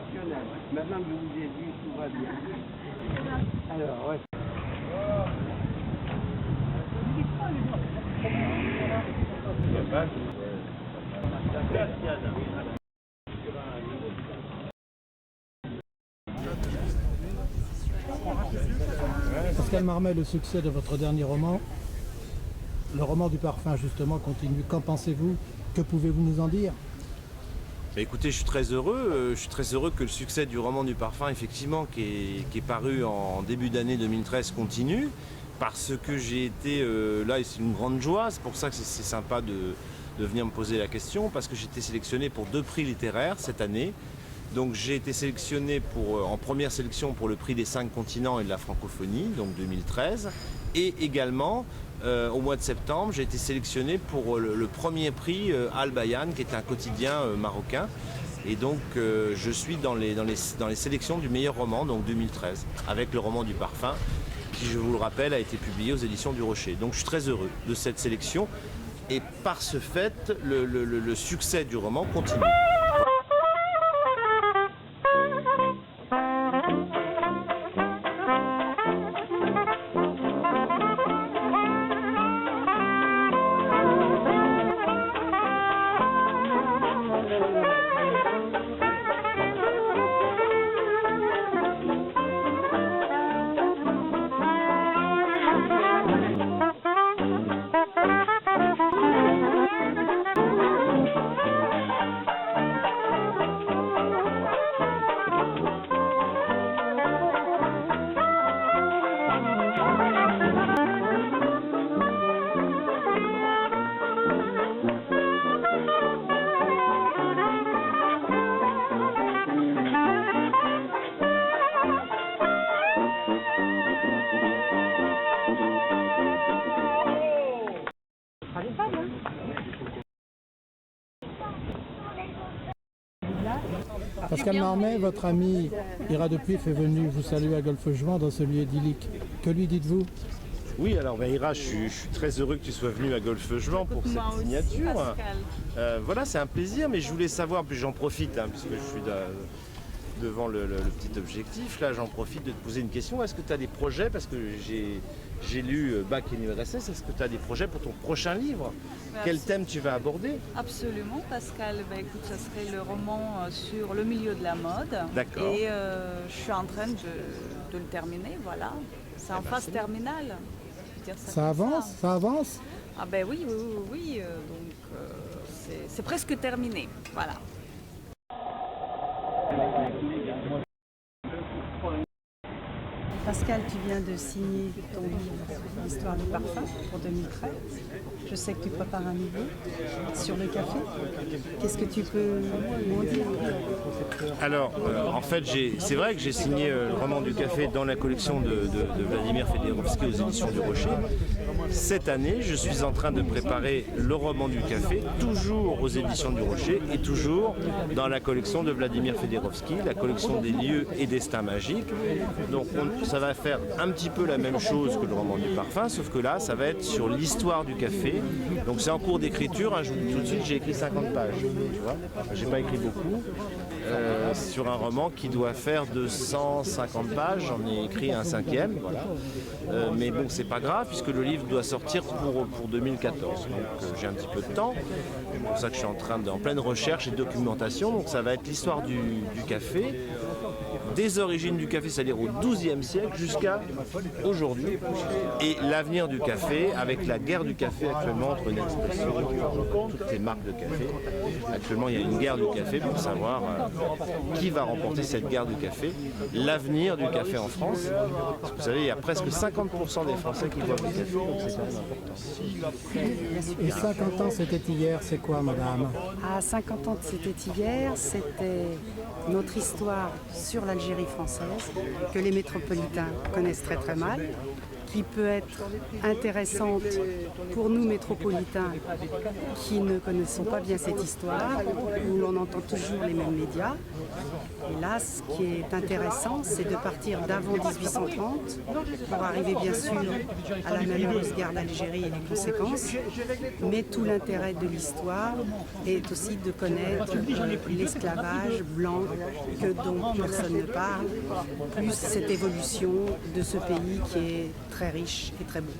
rationnel. Maintenant que je vous ai dit, tout va bien. Alors, ouais. Pascal Marmet, le succès de votre dernier roman, le roman du parfum justement, continue. Qu'en pensez-vous? Que pouvez-vous nous en dire? Bah écoutez, je suis très heureux que le succès du roman du parfum, effectivement, qui est paru en début d'année 2013, continue, parce que j'ai été là, et c'est une grande joie, c'est pour ça que c'est sympa de venir me poser la question, parce que j'ai été sélectionné pour 2 prix littéraires cette année. Donc j'ai été sélectionné en première sélection pour le prix des 5 continents et de la francophonie, donc 2013, et également au mois de septembre, j'ai été sélectionné pour le premier prix Al Bayan, qui est un quotidien marocain. Et donc je suis dans les sélections du meilleur roman, donc 2013, avec le roman du parfum, qui, je vous le rappelle, a été publié aux éditions du Rocher. Donc je suis très heureux de cette sélection. Et par ce fait, le succès du roman continue. Pascal Marmet, votre ami Ira Depuif est venu vous saluer à Golfe-Juan dans ce lieu idyllique. Que lui dites-vous? Oui, alors Ira, je suis très heureux que tu sois venu à Golfe-Juan pour cette signature. Voilà, c'est un plaisir, mais je voulais savoir, puis j'en profite, puisque je suis devant le petit objectif, là j'en profite de te poser une question. Est-ce que tu as des projets, parce que j'ai lu Bac et l'URSS, est-ce que tu as des projets pour ton prochain livre? Quel thème tu vas aborder? Absolument, Pascal. Écoute, ça serait le roman sur le milieu de la mode. D'accord. Et je suis en train de le terminer, voilà. C'est en phase terminale. Ça avance? Ça avance? Ah ben oui. Donc c'est presque terminé, voilà. Pascal, tu viens de signer ton livre L'histoire du parfum pour 2013. Je sais que tu prépares un nouveau sur le café. Qu'est-ce que tu peux m'en dire? Alors, en fait, c'est vrai que j'ai signé le roman du café dans la collection de Vladimir Fedorovski aux éditions du Rocher. Cette année, je suis en train de préparer le roman du café, toujours aux éditions du Rocher et toujours dans la collection de Vladimir Fedorovski, la collection des lieux et destins magiques. Donc, ça va faire un petit peu la même chose que le roman du parfum, sauf que là, ça va être sur l'histoire du café. Donc, c'est en cours d'écriture. Je vous dis tout de suite, j'ai écrit 50 pages. Tu vois, j'ai pas écrit beaucoup. Sur un roman qui doit faire 250 pages, j'en ai écrit un 5e, voilà. Mais bon, c'est pas grave puisque le livre doit sortir pour 2014. Donc j'ai un petit peu de temps. C'est pour ça que je suis en pleine recherche et documentation. Donc ça va être l'histoire du café, des origines du café, c'est-à-dire au XIIe siècle jusqu'à aujourd'hui, et l'avenir du café avec la guerre du café actuellement entre Nespresso et toutes les marques de café. Actuellement, il y a une guerre du café pour savoir qui va remporter cette guerre du café, l'avenir du café en France. Parce que vous savez, il y a presque 50% des Français qui boivent du café, donc c'est quand même important. Et 50 ans, c'était hier, c'est quoi, madame? À 50 ans, c'était hier, c'était notre histoire sur l'Algérie française, que les métropolitains connaissent très très mal, qui peut être intéressante pour nous métropolitains qui ne connaissons pas bien cette histoire, où l'on entend toujours les mêmes médias. Et là, ce qui est intéressant, c'est de partir d'avant 1830 pour arriver bien sûr à la malheureuse guerre d'Algérie et les conséquences, mais tout l'intérêt de l'histoire est aussi de connaître l'esclavage blanc dont personne ne parle, plus cette évolution de ce pays qui est très riche et très beau.